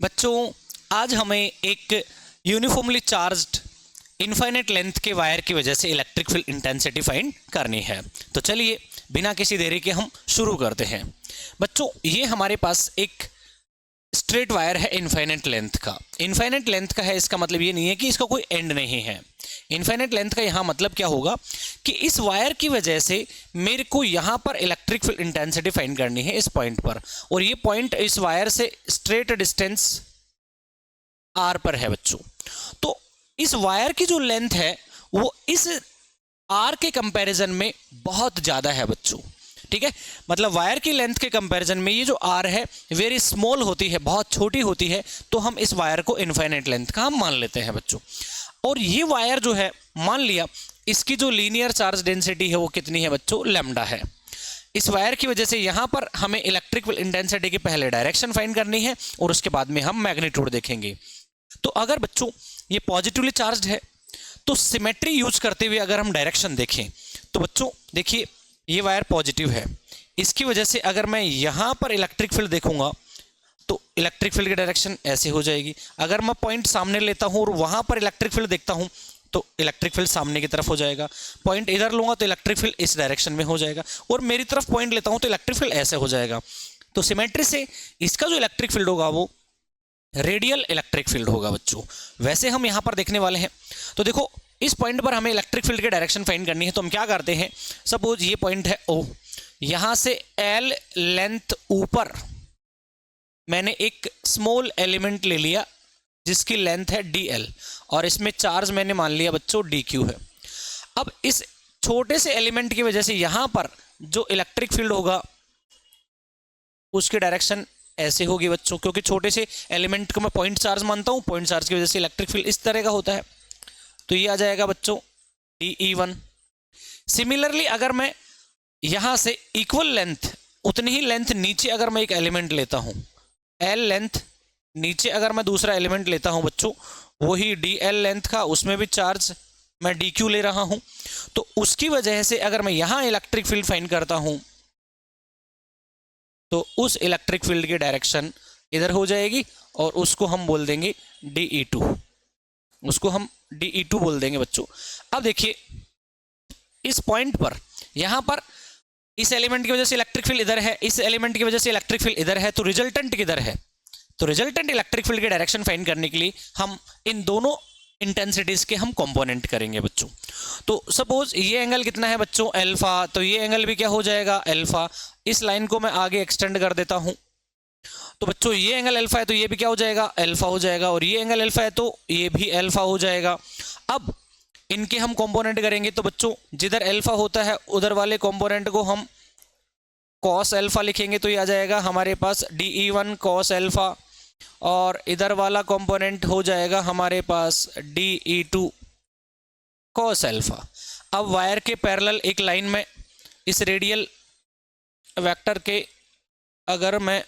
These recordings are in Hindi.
बच्चों, आज हमें एक यूनिफॉर्मली चार्ज्ड इनफाइनाइट लेंथ के वायर की वजह से इलेक्ट्रिक फील्ड इंटेंसिटी फाइंड करनी है। तो चलिए बिना किसी देरी के हम शुरू करते हैं। बच्चों, ये हमारे पास एक स्ट्रेट वायर है इनफाइनाइट लेंथ का। इनफाइनाइट लेंथ का है, इसका मतलब ये नहीं है कि इसका कोई एंड नहीं है। इनफाइनाइट लेंथ का यहाँ मतलब क्या होगा कि इस वायर की वजह से मेरे को यहाँ पर इलेक्ट्रिक फील्ड इंटेंसिटी फाइंड करनी है इस पॉइंट पर, और ये पॉइंट इस वायर से स्ट्रेट डिस्टेंस आर पर है बच्चों। तो इस वायर की जो लेंथ है वो इस आर के कंपैरिजन में बहुत ज़्यादा है बच्चों, ठीक है। मतलब वायर की लेंथ के कंपैरिजन में ये जो आर है वेरी स्मॉल होती है, बहुत छोटी होती है, तो हम इस वायर को इनफाइनाइट लेंथ का हम मान लेते हैं बच्चों। और ये वायर जो है, मान लिया इसकी जो लीनियर चार्ज डेंसिटी है वो कितनी है बच्चों, लैम्डा है। इस वायर की वजह से यहाँ पर हमें इलेक्ट्रिक इंटेंसिटी की पहले डायरेक्शन फाइंड करनी है और उसके बाद में हम मैग्नीट्यूड देखेंगे। तो अगर बच्चों ये पॉजिटिवली चार्ज्ड है तो सिमेट्री यूज करते हुए अगर हम डायरेक्शन देखें तो बच्चों देखिए ये वायर पॉजिटिव है, इसकी वजह से अगर मैं यहाँ पर इलेक्ट्रिक फील्ड देखूंगा तो इलेक्ट्रिक फील्ड की डायरेक्शन ऐसे हो जाएगी। अगर मैं पॉइंट सामने लेता हूँ और वहाँ पर इलेक्ट्रिक फील्ड देखता हूँ तो इलेक्ट्रिक फील्ड सामने की तरफ हो जाएगा। पॉइंट इधर लूँगा तो इलेक्ट्रिक फील्ड इस डायरेक्शन में हो जाएगा, और मेरी तरफ पॉइंट लेता हूँ तो इलेक्ट्रिक फील्ड ऐसे हो जाएगा। तो सिमेट्री से इसका जो इलेक्ट्रिक फील्ड होगा वो रेडियल इलेक्ट्रिक फील्ड होगा बच्चों। वैसे हम यहाँ पर देखने वाले हैं, तो देखो इस पॉइंट पर हमें इलेक्ट्रिक फील्ड की डायरेक्शन फाइंड करनी है। तो हम क्या करते हैं, सपोज ये पॉइंट है ओ, यहाँ से एल लेंथ ऊपर मैंने एक स्मॉल एलिमेंट ले लिया जिसकी लेंथ है डी एल, और इसमें चार्ज मैंने मान लिया बच्चों डी क्यू है। अब इस छोटे से एलिमेंट की वजह से यहाँ पर जो इलेक्ट्रिक फील्ड होगा उसकी डायरेक्शन ऐसे होगी बच्चों, क्योंकि छोटे से एलिमेंट को मैं पॉइंट चार्ज मानता हूँ, पॉइंट चार्ज की वजह से इलेक्ट्रिक फील्ड इस तरह का होता है। तो ये आ जाएगा बच्चों DE1। सिमिलरली अगर मैं यहाँ से इक्वल लेंथ, उतनी ही लेंथ नीचे अगर मैं एक एलिमेंट लेता हूँ, L लेंथ नीचे अगर मैं दूसरा एलिमेंट लेता हूँ बच्चों वही DL लेंथ का, उसमें भी चार्ज मैं DQ ले रहा हूँ, तो उसकी वजह से अगर मैं यहाँ इलेक्ट्रिक फील्ड फाइंड करता हूँ तो उस इलेक्ट्रिक फील्ड की डायरेक्शन इधर हो जाएगी और उसको हम बोल देंगे DE2, उसको हम DE2 बोल देंगे बच्चों। अब देखिए इस पॉइंट पर यहाँ पर इस एलिमेंट की वजह से इलेक्ट्रिक फील्ड इधर है, इस एलिमेंट की वजह से इलेक्ट्रिक फील्ड इधर है, तो रिजल्टेंट किधर है, तो रिजल्टेंट इलेक्ट्रिक फील्ड की डायरेक्शन फाइंड करने के लिए हम इन दोनों इंटेंसिटीज के हम कंपोनेंट करेंगे बच्चों। तो सपोज ये एंगल कितना है बच्चों, अल्फा, तो ये एंगल भी क्या हो जाएगा, अल्फा। इस लाइन को मैं आगे एक्सटेंड कर देता हूं, तो बच्चों ये एंगल अल्फा है तो ये भी क्या हो जाएगा, अल्फा हो जाएगा, और ये एंगल अल्फा है तो ये भी अल्फा हो जाएगा। अब इनके हम कंपोनेंट करेंगे तो बच्चों जिधर अल्फा होता है उधर वाले कंपोनेंट को हम कॉस अल्फा लिखेंगे, तो ये आ जाएगा हमारे पास DE1 कॉस अल्फा, और इधर वाला कंपोनेंट हो जाएगा हमारे पास DE2 कॉस अल्फा। अब वायर के पैरेलल एक लाइन में इस रेडियल वेक्टर के अगर मैं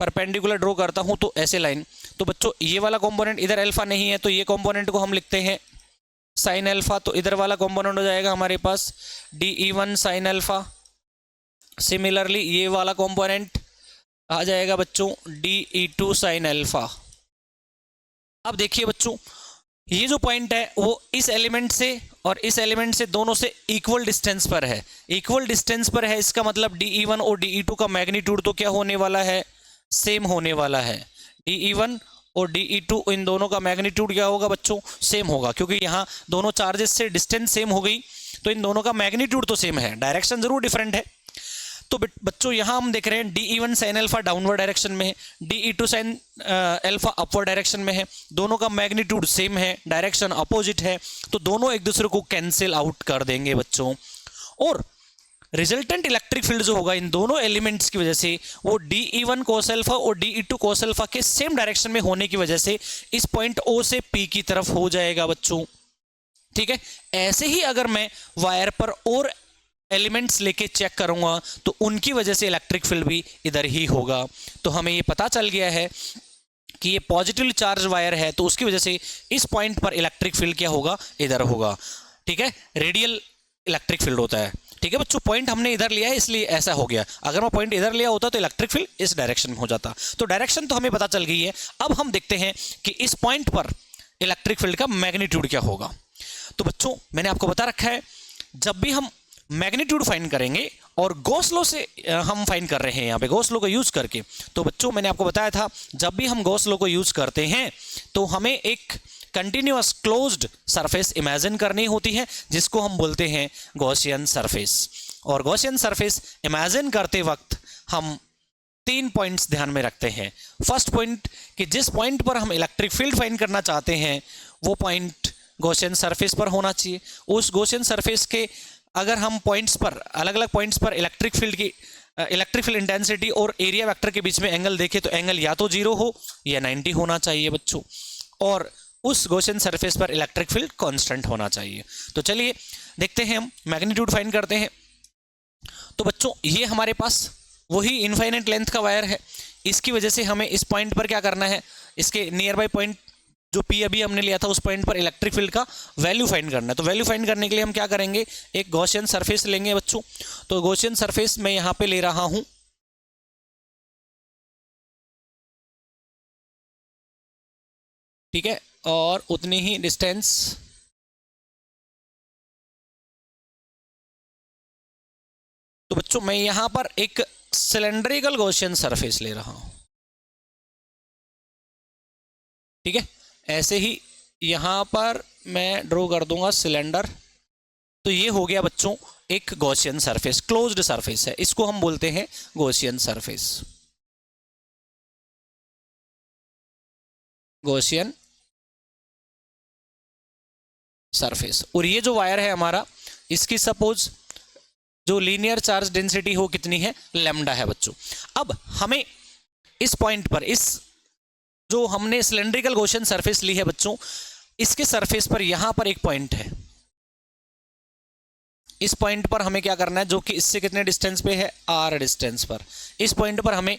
परपेंडिकुलर ड्रॉ करता हूं तो ऐसे लाइन, तो बच्चों ये वाला कंपोनेंट इधर अल्फा नहीं है तो ये कंपोनेंट को हम लिखते हैं साइन अल्फा, तो इधर वाला कंपोनेंट हो जाएगा हमारे पास DE1 साइन अल्फा। सिमिलरली ये वाला कंपोनेंट आ जाएगा बच्चों DE2 साइन अल्फा। अब देखिए बच्चों ये जो पॉइंट है वो इस एलिमेंट से और इस एलिमेंट से दोनों से इक्वल डिस्टेंस पर है, इक्वल डिस्टेंस पर है, इसका मतलब DE1 और DE2 का मैग्नीट्यूड तो क्या होने वाला है, सेम होने वाला है। DE1 और DE2 इन दोनों का मैग्नीट्यूड क्या होगा बच्चों, सेम होगा, क्योंकि यहाँ दोनों चार्जेस से डिस्टेंस सेम हो गई तो इन दोनों का मैग्नीट्यूड तो सेम है, डायरेक्शन जरूर डिफरेंट है। तो बच्चों यहाँ हम देख रहे हैं DE1 sine alpha downward direction में है, DE2 sine alpha upward direction में है, दोनों का मैग्नीट्यूड सेम है, डायरेक्शन अपोजिट है, तो दोनों एक दूसरे को कैंसिल आउट कर देंगे बच्चों। और रिजल्टेंट इलेक्ट्रिक फील्ड जो होगा इन दोनों एलिमेंट्स की वजह से वो DE1 cos अल्फा और DE2 cos अल्फा के सेम डायरेक्शन में होने की वजह से इस पॉइंट O से P की तरफ हो जाएगा बच्चों, ठीक है। ऐसे ही अगर मैं वायर पर और एलिमेंट्स लेके चेक करूंगा तो उनकी वजह से इलेक्ट्रिक फील्ड भी इधर ही होगा। तो हमें ये पता चल गया है कि ये पॉजिटिवली चार्ज वायर है तो उसकी वजह से इस पॉइंट पर इलेक्ट्रिक फील्ड क्या होगा, इधर होगा, ठीक है, रेडियल इलेक्ट्रिक फील्ड होता है। ठीक है बच्चों, पॉइंट हमने इधर लिया है इसलिए ऐसा हो गया, अगर मैं पॉइंट इधर लिया होता तो इलेक्ट्रिक फील्ड इस डायरेक्शन में हो जाता। तो डायरेक्शन तो हमें पता चल गई है, अब हम देखते हैं कि इस पॉइंट पर इलेक्ट्रिक फील्ड का मैग्नीट्यूड क्या होगा। तो बच्चों मैंने आपको बता रखा है, जब भी हम मैग्नीट्यूड फाइंड करेंगे और गॉस लॉ से हम फाइंड कर रहे हैं यहाँ पे गॉस लॉ को यूज करके, तो बच्चों मैंने आपको बताया था जब भी हम गॉस लॉ को यूज करते हैं तो हमें एक कंटिन्यूअस क्लोज्ड सरफेस इमेजिन करनी होती है जिसको हम बोलते हैं गॉसियन सरफेस। और गॉसियन सरफेस इमेजिन करते वक्त हम 3 पॉइंट्स ध्यान में रखते हैं। फर्स्ट पॉइंट कि जिस पॉइंट पर हम इलेक्ट्रिक फील्ड फाइंड करना चाहते हैं वो पॉइंट गॉसियन सरफेस पर होना चाहिए। उस गॉसियन सरफेस के अगर हम पॉइंट्स पर अलग अलग पॉइंट्स पर इलेक्ट्रिक फील्ड इंटेंसिटी और एरिया वेक्टर के बीच में एंगल देखें तो एंगल या तो 0 हो या 90 होना चाहिए बच्चों, और उस गॉसियन सरफेस पर इलेक्ट्रिक फील्ड कांस्टेंट होना चाहिए। तो चलिए देखते हैं, हम मैग्नीट्यूड फाइंड करते हैं। तो बच्चों ये हमारे पास वही इनफाइनाइट लेंथ का वायर है, इसकी वजह से हमें इस पॉइंट पर क्या करना है, इसके नियर बाई पॉइंट जो P अभी हमने लिया था उस पॉइंट पर इलेक्ट्रिक फील्ड का वैल्यू फाइंड करना है। तो वैल्यू फाइंड करने के लिए हम क्या करेंगे, एक गॉसियन सरफेस लेंगे बच्चों। तो गॉसियन सरफेस मैं यहां पे ले रहा हूं, ठीक है, और उतनी ही डिस्टेंस तो बच्चों मैं यहां पर एक सिलेंड्रिकल गॉसियन सरफेस ले रहा हूं, ठीक है। ऐसे ही यहां पर मैं ड्रॉ कर दूंगा सिलेंडर। तो ये हो गया बच्चों एक गॉसियन सरफेस, क्लोज्ड सरफेस है, इसको हम बोलते हैं गॉसियन सरफेस, गॉसियन सरफेस। और ये जो वायर है हमारा, इसकी सपोज जो लीनियर चार्ज डेंसिटी हो कितनी है, लैम्डा है बच्चों। अब हमें इस पॉइंट पर, इस जो हमने सिलेंड्रिकल गॉसियन सरफेस ली है बच्चों, इसके सरफेस पर यहां पर एक पॉइंट है, इस पॉइंट पर हमें क्या करना है, जो कि इससे कितने डिस्टेंस पे है, r डिस्टेंस पर, इस पॉइंट पर हमें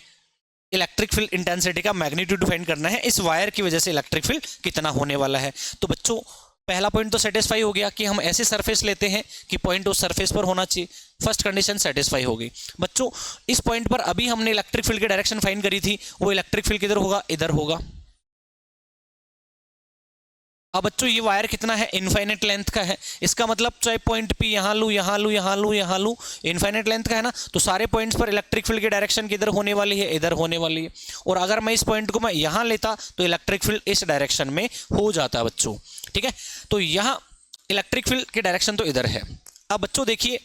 इलेक्ट्रिक फील्ड इंटेंसिटी का मैग्नीट्यूड फाइंड करना है, इस वायर की वजह से इलेक्ट्रिक फील्ड कितना होने वाला है। तो बच्चों पहला पॉइंट तो सेटिस्फाई हो गया कि हम ऐसे सरफेस लेते हैं कि पॉइंट उस सरफेस पर होना चाहिए, फर्स्ट कंडीशन सेटिस्फाई हो गई। बच्चों इस पॉइंट पर अभी हमने इलेक्ट्रिक फील्ड की डायरेक्शन फाइंड करी थी, वो इलेक्ट्रिक फील्ड किधर होगा, इधर होगा। अब बच्चों ये वायर कितना है, इनफाइनाइट लेंथ का है, इसका मतलब चाहे पॉइंट P यहां लूं, यहां लूं, यहां लूं, यहां लूं, इनफाइनाइट लेंथ का है ना, तो सारे पॉइंट्स पर इलेक्ट्रिक फील्ड की डायरेक्शन किधर होने वाली है, इधर होने वाली है। और अगर मैं इस पॉइंट को मैं यहां लेता तो इलेक्ट्रिक फील्ड इस डायरेक्शन में हो जाता बच्चों, ठीक है। तो यहां इलेक्ट्रिक फील्ड की डायरेक्शन तो इधर है। अब बच्चों देखिए,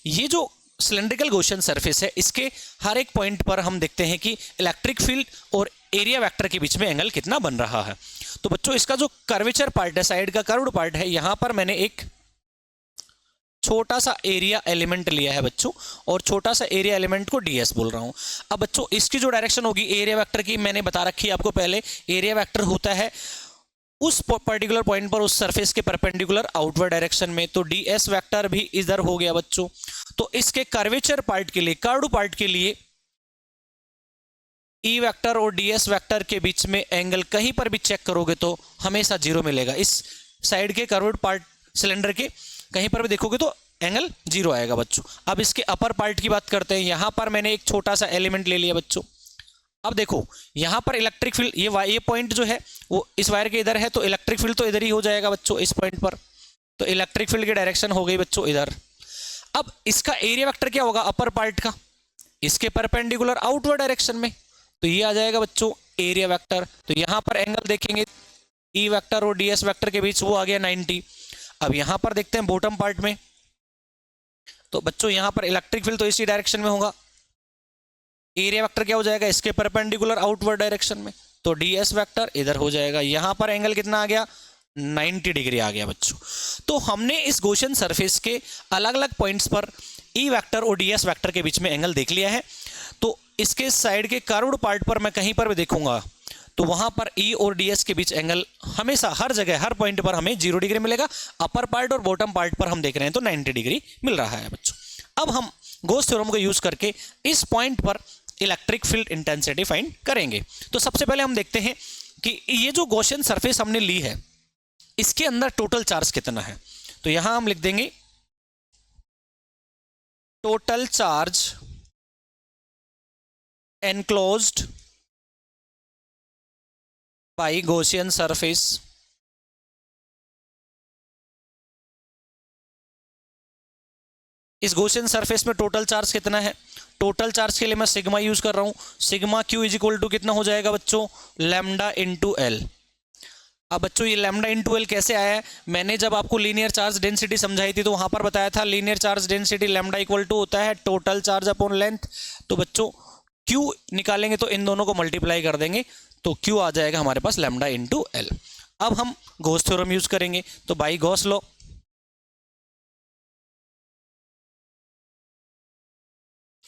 ये जो सिलेंड्रिकल गॉसियन सरफेस है, इसके हर एक पॉइंट पर हम देखते हैं कि इलेक्ट्रिक फील्ड और एरिया वेक्टर के बीच में एंगल कितना बन रहा है। तो बच्चों इसका जो कर्वेचर पार्ट है, साइड का कर्व्ड पार्ट है, यहां पर मैंने एक छोटा सा एरिया एलिमेंट लिया है बच्चों, और छोटा सा एरिया एलिमेंट को ds बोल रहा हूं। अब बच्चों इसकी जो डायरेक्शन होगी एरिया वेक्टर की, मैंने बता रखी है आपको पहले, एरिया वेक्टर होता है उस पर्टिकुलर पॉइंट पर उस सरफेस के परपेंडिकुलर आउटवर्ड डायरेक्शन में, तो ds वेक्टर भी इधर हो गया बच्चों। तो इसके कर्वेचर पार्ट के लिए, कर्व्ड पार्ट के लिए E वेक्टर और ds वेक्टर के बीच में एंगल कहीं पर भी चेक करोगे तो हमेशा 0 मिलेगा। इस साइड के कर्व्ड पार्ट सिलेंडर के कहीं पर भी देखोगे तो एंगल 0 आएगा बच्चों। अब इसके अपर पार्ट की बात करते हैं, यहां पर मैंने एक छोटा सा एलिमेंट ले लिया बच्चों। अब देखो यहां पर इलेक्ट्रिक फील्ड, ये पॉइंट जो है वो इस वायर के इधर है, तो इलेक्ट्रिक फील्ड तो इधर ही हो जाएगा बच्चों इस पॉइंट पर। तो इलेक्ट्रिक फील्ड की डायरेक्शन हो गई बच्चों इधर। अब इसका एरिया वेक्टर क्या होगा, अपर पार्ट का, इसके परपेंडिकुलर आउटवर्ड डायरेक्शन में, तो ये आ जाएगा बच्चों एरिया वेक्टर। तो यहां पर एंगल देखेंगे E वेक्टर और ds वेक्टर के बीच, वो आ गया 90। अब यहां पर देखते हैं बॉटम पार्ट में, तो बच्चों यहां पर इलेक्ट्रिक फील्ड तो इसी डायरेक्शन में होगा, एरिया वेक्टर क्या हो जाएगा, इसके परपेंडिकुलर आउटवर्ड डायरेक्शन में, तो ds वेक्टर इधर हो जाएगा। यहां पर एंगल कितना आ गया, 90 डिग्री आ गया बच्चों। तो हमने इस गॉसियन सरफेस के अलग अलग पॉइंट्स पर E वेक्टर और ds वेक्टर के बीच में एंगल देख लिया है। तो इसके साइड के कर्व्ड पार्ट पर मैं कहीं पर भी देखूंगा तो वहां पर E और ds के बीच एंगल हमेशा हर जगह हर पॉइंट पर हमें 0 डिग्री मिलेगा। अपर पार्ट और बॉटम पार्ट पर हम देख रहे हैं तो 90 डिग्री मिल रहा है बच्चों। अब हम गॉस थ्योरम को यूज करके इस पॉइंट पर इलेक्ट्रिक फील्ड इंटेंसिटी फाइंड करेंगे। तो सबसे पहले हम देखते हैं कि ये जो गॉसियन सरफेस हमने ली है, इसके अंदर टोटल चार्ज कितना है। तो यहां हम लिख देंगे total charge enclosed by Gaussian surface इस Gaussian सरफेस में टोटल चार्ज कितना है? टोटल चार्ज के लिए मैं सिग्मा यूज कर रहा हूं। Sigma Q is equal to कितना हो जाएगा बच्चों? Lambda into L. अब बच्चों ये लैम्डा इंटू एल कैसे आया है? मैंने जब आपको लीनियर चार्ज डेंसिटी समझाई थी तो वहां पर बताया था linear charge density lambda equal to होता है टोटल चार्ज अपॉन लेंथ। तो बच्चों क्यू निकालेंगे तो इन दोनों को मल्टीप्लाई कर देंगे तो क्यू आ जाएगा हमारे पास लैम्डा इंटू एल। अब हम गॉस थ्योरम यूज करेंगे तो by Gauss law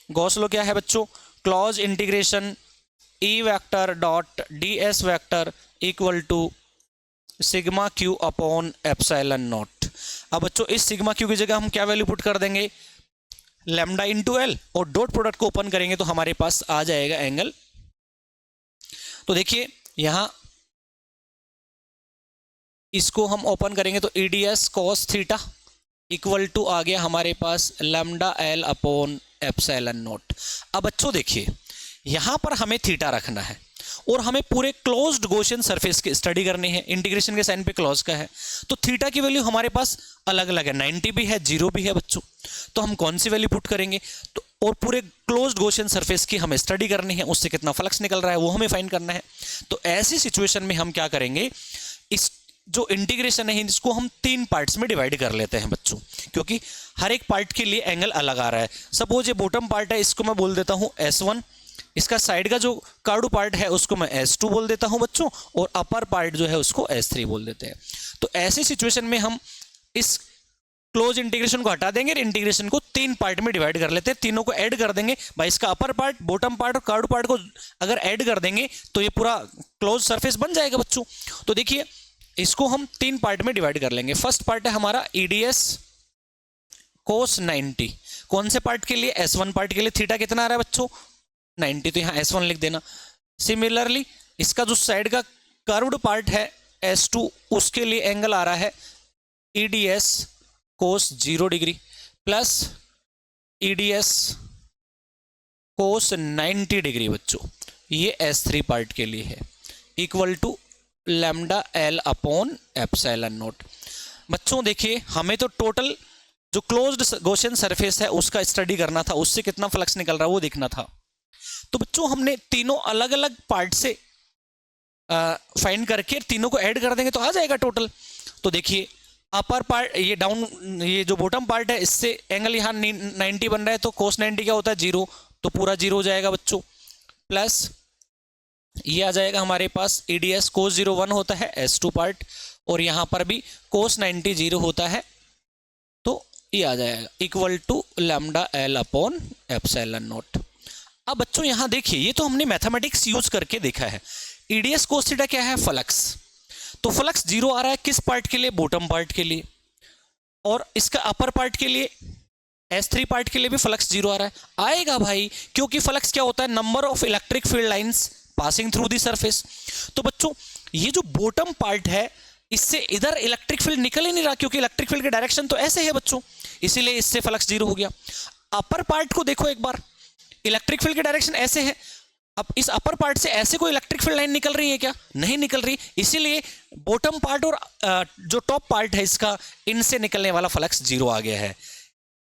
Gauss law क्या है बच्चों? Closed integration E vector dot D S vector equal to sigma Q upon epsilon naught. अब बच्चों इस सिग्मा क्यू की जगह हम क्या वैल्यू पुट कर देंगे? लैम्डा इंटू एल, और डॉट प्रोडक्ट को ओपन करेंगे तो हमारे पास आ जाएगा एंगल। तो देखिए यहां इसको हम ओपन करेंगे तो EDS cos theta equal to आ गया हमारे पास lambda L upon epsilon naught. अब बच्चों देखिए यहां पर हमें थीटा रखना है और हमें पूरे क्लोज्ड गॉसियन सरफेस की स्टडी करनी है। इंटीग्रेशन के साइन पे क्लोज का है तो थीटा की वैल्यू हमारे पास अलग अलग है, 90 भी है, 0 भी है बच्चों। तो हम कौन सी वैल्यू पुट करेंगे? तो और पूरे क्लोज्ड गॉसियन सरफेस की हमें स्टडी करनी है, उससे कितना फ्लक्स निकल रहा है वो हमें फाइंड करना है। तो ऐसी सिचुएशन में हम क्या करेंगे? इस जो इंटीग्रेशन है इसको हम 3 पार्ट्स में डिवाइड कर लेते हैं बच्चों, क्योंकि हर एक पार्ट के लिए एंगल अलग आ रहा है। सपोज ये बॉटम पार्ट है, इसको मैं बोल देता हूं S1, इसका साइड का जो कार्डू पार्ट है उसको मैं S2 बोल देता हूं बच्चों, और अपर पार्ट जो है उसको S3 बोल देते हैं। तो ऐसी सिचुएशन में हम इस क्लोज इंटीग्रेशन को हटा देंगे और इंटीग्रेशन को 3 पार्ट में डिवाइड कर लेते हैं, तीनों को ऐड कर देंगे। भाई इसका अपर पार्ट, बॉटम पार्ट और कार्डू पार्ट को अगर ऐड कर देंगे तो ये पूरा क्लोज सरफेस बन जाएगा बच्चों। तो देखिए इसको हम 3 पार्ट में डिवाइड कर लेंगे। फर्स्ट पार्ट है हमारा ईडीएस कोस 90। कौन से पार्ट के लिए? S1 पार्ट के लिए। थीटा कितना आ रहा है बच्चों? 90, तो यहाँ S1 लिख देना। सिमिलरली इसका जो साइड का कर्व्ड पार्ट है S2, उसके लिए एंगल आ रहा है EDS cos 0 degree plus EDS cos 90 degree बच्चों। ये S3 पार्ट के लिए है equal to lambda L upon epsilon naught. बच्चों देखिए हमें तो टोटल जो क्लोज्ड गॉसियन सरफेस है उसका स्टडी करना था, उससे कितना फ्लक्स निकल रहा है वो देखना था। तो बच्चों हमने तीनों अलग अलग पार्ट से फाइंड करके तीनों को ऐड कर देंगे तो आ जाएगा टोटल। तो देखिए अपर पार्ट, ये डाउन, ये जो बॉटम पार्ट है इससे एंगल यहाँ 90 बन रहा है, तो कोस 90 क्या होता है? 0, तो पूरा 0 हो जाएगा बच्चों। प्लस ये आ जाएगा हमारे पास EDS कोस 0 1 होता है S2 पार्ट, और यहाँ पर भी कोस 90 0 होता है, तो ये आ जाएगा equal to lambda L upon epsilon naught. अब बच्चों यहाँ देखिए ये तो हमने मैथमेटिक्स यूज करके देखा है। EDS कोस थीटा क्या है? फ्लक्स। तो फ्लक्स 0 आ रहा है किस पार्ट के लिए? बॉटम पार्ट के लिए। और इसका अपर पार्ट के लिए S3 पार्ट के लिए भी फ्लक्स 0 आ रहा है। आएगा भाई, क्योंकि फ्लक्स क्या होता है? Number of electric field lines passing through the surface. तो बच्चों ये जो बॉटम पार्ट है इससे इधर इलेक्ट्रिक फील्ड निकल ही नहीं रहा, क्योंकि इलेक्ट्रिक फील्ड की डायरेक्शन तो ऐसे है बच्चों, इसीलिए इससे फ्लक्स 0 हो गया। अपर पार्ट को देखो एक बार, इलेक्ट्रिक फील्ड की डायरेक्शन ऐसे है। अब इस अपर पार्ट से ऐसे कोई इलेक्ट्रिक फील्ड लाइन निकल रही है क्या? नहीं निकल रही, इसीलिए बॉटम पार्ट और जो टॉप पार्ट है इसका, इनसे निकलने वाला फ्लक्स 0 आ गया है।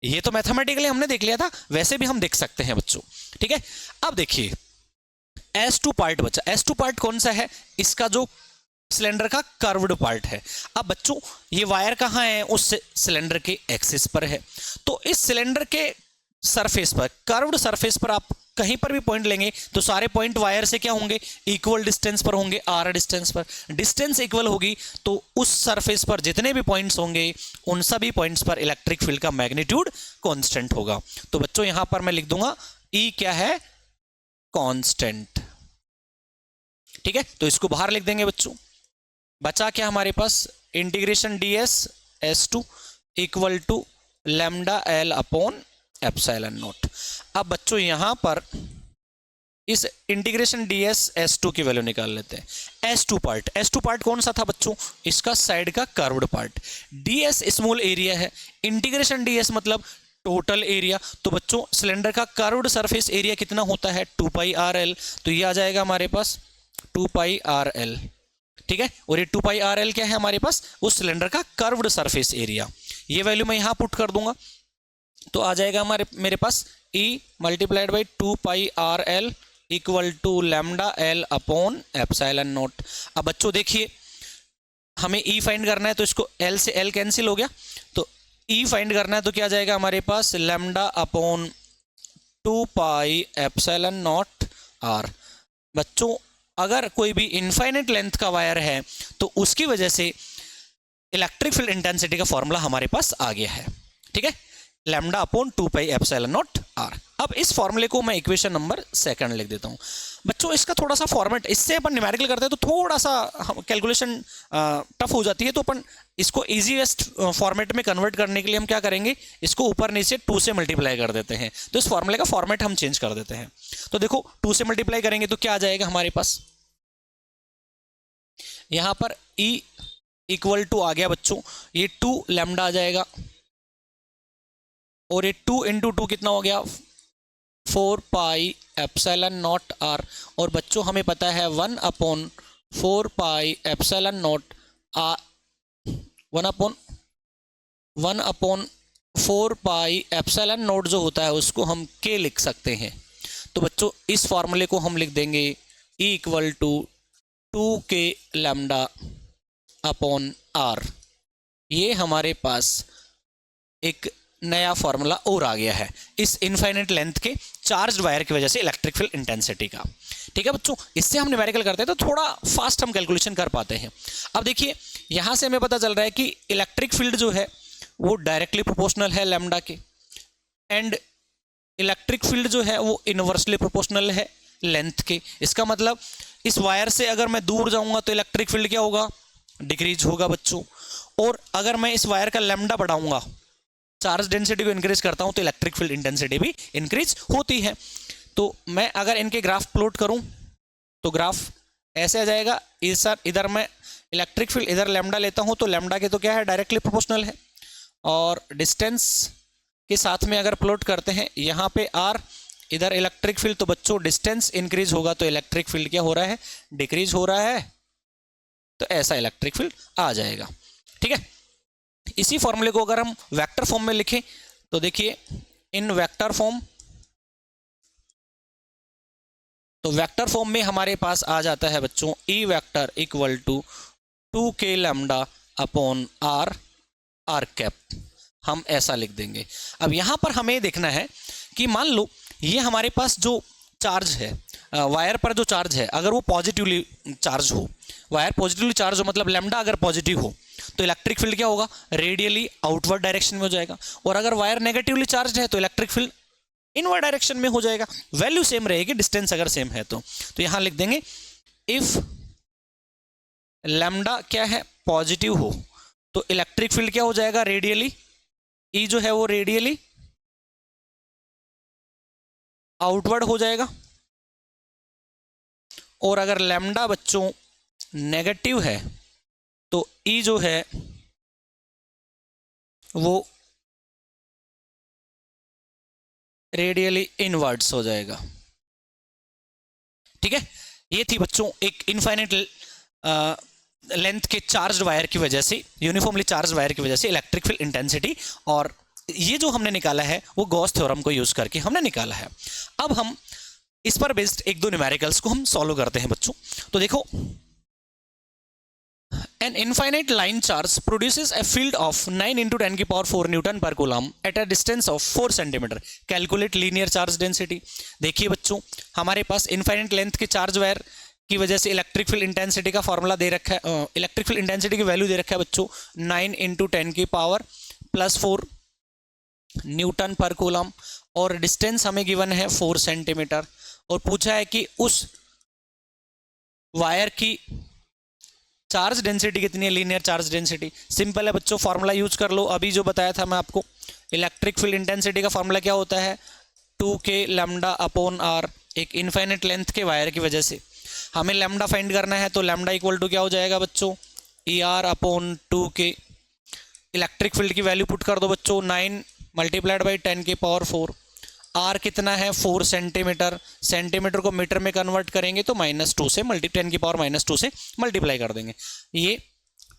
ये तो मैथमेटिकली हमने देख लिया था, वैसे भी हम देख सकते हैं बच्चों, ठीक है। अब देखिए S2 पार्ट बचा। S2 पार्ट कौन सा है? इसका जो सिलेंडर का कर्व्ड पार्ट है। अब बच्चों ये वायर कहाँ है? उस सिलेंडर के एक्सिस पर है। तो इस सिलेंडर के सरफेस पर, कर्व्ड सरफेस पर आप कहीं पर भी पॉइंट लेंगे तो सारे पॉइंट वायर से क्या होंगे? इक्वल डिस्टेंस पर होंगे, r डिस्टेंस पर। डिस्टेंस इक्वल होगी तो उस सरफेस पर जितने भी पॉइंट्स होंगे उन सभी पॉइंट्स पर इलेक्ट्रिक फील्ड का मैग्नीट्यूड कांस्टेंट होगा। तो बच्चों यहां पर मैं लिख दूंगा E क्या है? कांस्टेंट, ठीक है। तो इसको बाहर लिख देंगे बच्चों। बचा क्या हमारे पास? Integration ds S2 equal to lambda L upon epsilon naught. अब बच्चों यहां पर इस इंटीग्रेशन ds S2 की वैल्यू निकाल लेते हैं। S2 पार्ट कौन सा था बच्चों? इसका साइड का curved part. ds small area है, इंटीग्रेशन ds मतलब टोटल एरिया। तो बच्चों सिलेंडर का कर्व्ड सरफेस एरिया कितना होता है 2 पाई आर एल, तो ये आ जाएगा हमारे पास 2 पाई आर एल, ठीक है। और ये 2 पाई आर एल क्या है हमारे पास, उस सिलेंडर का कर्व्ड सरफेस एरिया। ये वैल्यू मैं यहाँ पुट कर दूंगा तो आ जाएगा मेरे पास E multiplied by 2 pi R L equal to lambda L upon epsilon naught. अब बच्चों देखिए हमें E फाइंड करना है तो इसको L से L कैंसिल हो गया, तो E फाइंड करना है तो क्या जाएगा हमारे पास lambda upon 2 pi epsilon naught R. बच्चों अगर कोई भी इनफाइनाइट लेंथ का वायर है तो उसकी वजह से इलेक्ट्रिक फील्ड इंटेंसिटी का फॉर्मूला हमारे पास आ गया है, ठीक है, lambda upon 2 pi epsilon naught R. अब इस फॉर्मूले को मैं इक्वेशन नंबर 2 लिख देता हूं। बच्चों इसका थोड़ा सा फॉर्मेट, इससे अपन न्यूमेरिकल करते हैं तो थोड़ा सा कैलकुलेशन टफ हो जाती है, तो अपन इसको इजीएस्ट फॉर्मेट में कन्वर्ट करने के लिए हम क्या करेंगे, इसको ऊपर नीचे 2 से मल्टीप्लाई कर देते हैं। तो इस फॉर्मूले का फॉर्मेट हम चेंज कर देते हैं। तो देखो 2 से मल्टीप्लाई करेंगे तो क्या आ जाएगा हमारे पास, यहां पर E इक्वल टू आ गया बच्चों, ये 2 लैम्डा आ जाएगा और ये 2 इंटू 2 कितना हो गया 4 पाई एप्सिलॉन नॉट आर। और बच्चों हमें पता है 1 upon 4 pi epsilon naught R, 1 upon 4 pi epsilon naught जो होता है उसको हम K लिख सकते हैं। तो बच्चों इस फॉर्मूले को हम लिख देंगे E equal to 2K lambda upon R. ये हमारे पास एक नया फॉर्मूला और आ गया है इस इनफाइनाइट लेंथ के चार्ज्ड वायर की वजह से इलेक्ट्रिक फील्ड इंटेंसिटी का, ठीक है बच्चों। इससे हम न्यूमेरिकल करते हैं तो थोड़ा फास्ट हम कैलकुलेशन कर पाते हैं। अब देखिए यहां से हमें पता चल रहा है कि इलेक्ट्रिक फील्ड जो है वो डायरेक्टली प्रोपोर्शनल है लैम्डा के, एंड इलेक्ट्रिक फील्ड जो है वो इनवर्सली प्रोपोर्शनल है लेंथ के। इसका मतलब इस वायर से अगर मैं दूर जाऊंगा तो इलेक्ट्रिक फील्ड क्या होगा, डिक्रीज होगा बच्चों। और अगर मैं इस वायर का लैम्डा बढ़ाऊंगा, चार्ज डेंसिटी को इंक्रीज करता हूं तो इलेक्ट्रिक फील्ड इंटेंसिटी भी इंक्रीज होती है। तो मैं अगर इनके ग्राफ प्लॉट करूं तो ग्राफ ऐसे आ जाएगा, इधर मैं इलेक्ट्रिक फील्ड इधर लैम्डा लेता हूं तो लैम्डा के तो क्या है डायरेक्टली प्रोपोर्शनल है, और डिस्टेंस के साथ में अगर प्लॉट करते हैं यहाँ पे आर, इधर इलेक्ट्रिक फील्ड, तो बच्चों डिस्टेंस इंक्रीज होगा तो इलेक्ट्रिक फील्ड क्या हो रहा है, डिक्रीज हो रहा है। तो ऐसा इलेक्ट्रिक फील्ड आ जाएगा, ठीक है। इसी फॉर्मूले को अगर हम वेक्टर फॉर्म में लिखें तो देखिए इन वेक्टर फॉर्म, तो वेक्टर फॉर्म में हमारे पास आ जाता है बच्चों E vector equal to 2K lambda upon R, R cap, हम ऐसा लिख देंगे। अब यहां पर हमें देखना है कि मान लो ये हमारे पास जो चार्ज है वायर पर, जो चार्ज है अगर वो पॉजिटिवली चार्ज हो, वायर पॉजिटिवली चार्ज हो मतलब लैम्डा अगर पॉजिटिव हो तो इलेक्ट्रिक फील्ड क्या होगा, रेडियली आउटवर्ड डायरेक्शन में हो जाएगा। और अगर वायर नेगेटिवली चार्ज है तो इलेक्ट्रिक फील्ड इनवर्ड डायरेक्शन में हो जाएगा। वैल्यू सेम रहेगी, डिस्टेंस अगर सेम है तो यहां लिख देंगे इफ लैम्डा क्या है पॉजिटिव हो तो इलेक्ट्रिक फील्ड क्या हो जाएगा, रेडियली, E जो है वो रेडियली आउटवर्ड हो जाएगा। और अगर लैम्डा बच्चों नेगेटिव है तो E जो है वो रेडियली इनवर्ड्स हो जाएगा, ठीक है। ये थी बच्चों एक इनफाइनाइट लेंथ के चार्ज वायर की वजह से, यूनिफॉर्मली चार्ज वायर की वजह से इलेक्ट्रिक फील्ड इंटेंसिटी, और ये जो हमने निकाला है वो गॉस थ्योरम को यूज करके हमने निकाला है। अब हम इस पर बेस्ड एक दो न्यूमेरिकल्स को हम सॉल्व करते हैं बच्चों। तो देखो an infinite line charge produces a field of 9 into 10 की पावर 4 न्यूटन पर coulomb at a distance of 4 centimetre, calculate linear charge density. देखिए बच्चों हमारे पास इनफाइनाइट लेंथ के चार्ज वायर की वजह से इलेक्ट्रिक फील्ड इंटेंसिटी का फॉर्मूला दे रखा है, इलेक्ट्रिक फील्ड इंटेंसिटी की वैल्यू दे रखा है बच्चों 9 into 10 की पावर +4 न्यूटन पर कूलम, और डिस्टेंस हमें गिवन है 4 सेंटीमीटर, और पूछा है कि उस वायर की चार्ज डेंसिटी कितनी है, लीनियर चार्ज डेंसिटी। सिंपल है बच्चों, फॉर्मूला यूज कर लो, अभी जो बताया था मैं आपको। इलेक्ट्रिक फील्ड इंटेंसिटी का फॉर्मूला क्या होता है, 2K लैम्डा अपॉन आर। एक इनफाइनाइट लेंथ के वायर की वजह से हमें लैम्डा फाइंड करना है, तो लैम्डा इक्वल टू क्या हो जाएगा बच्चों, ER upon 2K। Electric field की वैल्यू पुट कर दो बच्चों, 9 मल्टीप्लाइड बाई 10 की पावर 4। आर कितना है 4 सेंटीमीटर, सेंटीमीटर को मीटर में कन्वर्ट करेंगे तो -2 से 10 की पावर -2 से मल्टीप्लाई कर देंगे। ये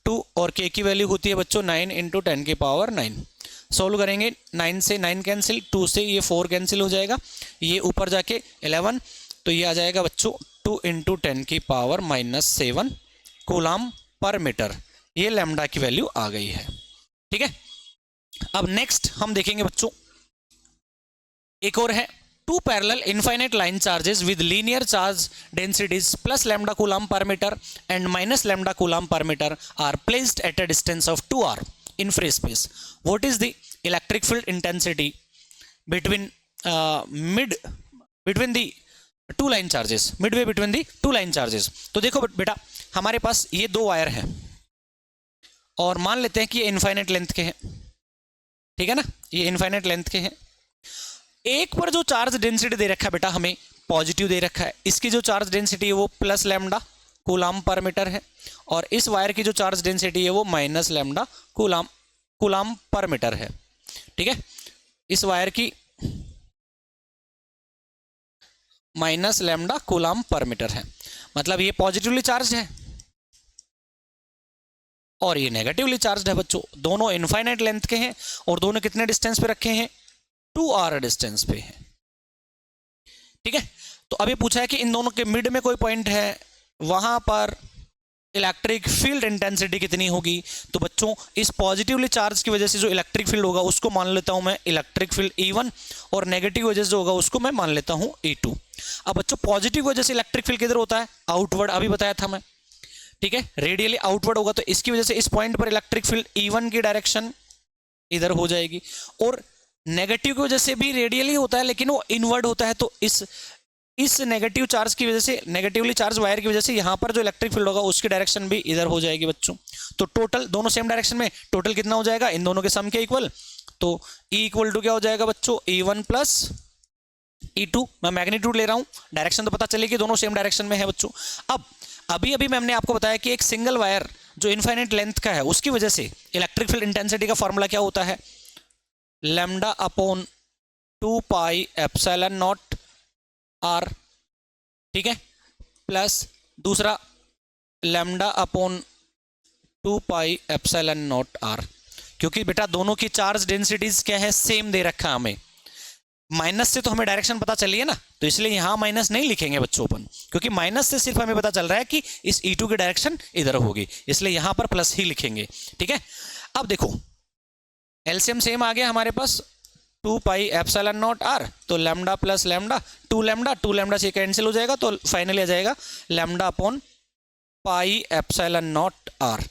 2 और के की वैल्यू होती है बच्चों 9 इंटू 10 की पावर 9। सोल्व करेंगे 9 से 9 कैंसिल, 2 से ये 4 कैंसिल हो जाएगा, ये ऊपर जाके 11, तो ये आ जाएगा बच्चों 2 इंटू 10 की पावर -7 कूलम पर मीटर। ये लैम्डा की वैल्यू आ गई है। ठीक है, अब नेक्स्ट हम देखेंगे बच्चों एक और है, 2 parallel infinite line charges with linear charge densities plus lambda coulomb per metre and minus lambda coulomb per metre are placed at a distance of 2r in free space. What is the electric field intensity between the two line charges, midway between the two line charges? तो देखो बेटा, हमारे पास ये 2 वायर हैं और मान लेते हैं कि ये इनफाइनाइट लेंथ के हैं, ठीक है ना, ये इनफाइनाइट लेंथ के हैं। एक पर जो चार्ज डेंसिटी दे रखा है बेटा हमें पॉजिटिव दे रखा है, इसकी जो चार्ज डेंसिटी है वो plus lambda coulomb per metre है, और इस वायर की जो चार्ज डेंसिटी है वो minus lambda coulomb per metre है। ठीक है, इस वायर की minus lambda coulomb per metre है, मतलब ये पॉजिटिवली चार्ज है और ये नेगेटिवली चार्ज है बच्चों। दोनों इनफाइनाइट लेंथ के हैं और दोनों कितने डिस्टेंस पे रखे हैं, 2r डिस्टेंस पे है। ठीक है, तो अभी पूछा है कि इन दोनों के मिड में कोई पॉइंट है, वहां पर इलेक्ट्रिक फील्ड इंटेंसिटी कितनी होगी। तो बच्चों इस पॉजिटिवली चार्ज की वजह से जो इलेक्ट्रिक फील्ड होगा उसको मान लेता हूं मैं इलेक्ट्रिक फील्ड E1, और नेगेटिव वजह से जो होगा उसको मैं मान लेता हूं E2। अब बच्चों पॉजिटिव वजह से इलेक्ट्रिक फील्ड किधर होता है, आउटवर्ड, अभी बताया था मैं। ठीक है, रेडियली आउटवर्ड होगा, तो इसकी वजह से इस पॉइंट पर इलेक्ट्रिक फील्ड E1 की डायरेक्शन इधर हो जाएगी, और नेगेटिव की वजह से भी रेडियली होता है लेकिन वो इनवर्ड होता है, तो इस नेगेटिव चार्ज की वजह से, नेगेटिवली चार्ज वायर की वजह से यहाँ पर जो इलेक्ट्रिक फील्ड होगा उसकी डायरेक्शन भी इधर हो जाएगी बच्चों। तो टोटल दोनों सेम डायरेक्शन में, टोटल कितना हो जाएगा इन दोनों के सम के इक्वल, तो E इक्वल टू क्या हो जाएगा बच्चों, E1 प्लस E2। मैं मैग्नीट्यूड ले रहा हूँ, डायरेक्शन तो पता चलेगी दोनों सेम डायरेक्शन में है बच्चों। अब अभी मैंने आपको बताया कि एक सिंगल वायर जो इनफाइनाइट लेंथ का है उसकी वजह से इलेक्ट्रिक फील्ड इंटेंसिटी का फॉर्मूला क्या होता है, lambda upon 2 pi epsilon not r। ठीक है, प्लस दूसरा lambda upon 2 pi epsilon not r, क्योंकि बेटा दोनों की चार्ज डेंसिटीज क्या है, सेम दे रखा हमें। माइनस से तो हमें डायरेक्शन पता चली है ना, तो इसलिए यहां माइनस नहीं लिखेंगे बच्चों अपन, क्योंकि माइनस से सिर्फ हमें पता चल रहा है कि इस E2 की डायरेक्शन इधर होगी, इसलिए यहां पर प्लस ही लिखेंगे। ठीक है, अब देखो एलसीएम सेम आ गया हमारे पास, 2 पाई एप्सिलॉन नॉट r, तो लैम्डा प्लस लैम्डा 2 लैम्डा से कैंसिल हो जाएगा, तो फाइनली आ जाएगा lambda upon pi epsilon not r।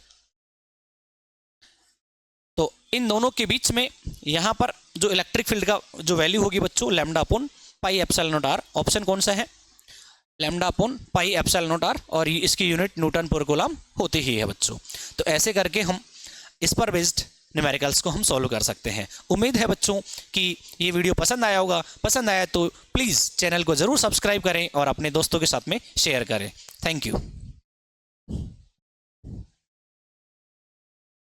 तो इन दोनों के बीच में यहां पर जो इलेक्ट्रिक फील्ड का जो वैल्यू होगी बच्चों, lambda upon pi epsilon not r, option कौन सा है, lambda upon pi epsilon not r, और इसकी यूनिट न्यूटन पर कूलम होती ही है बच्चों। तो ऐसे करके हम इस पर बेस्ड न्यूमेरिकल्स को हम सॉल्व कर सकते हैं। उम्मीद है बच्चों कि ये वीडियो पसंद आया होगा, पसंद आया तो प्लीज़ चैनल को ज़रूर सब्सक्राइब करें और अपने दोस्तों के साथ में शेयर करें। Thank you.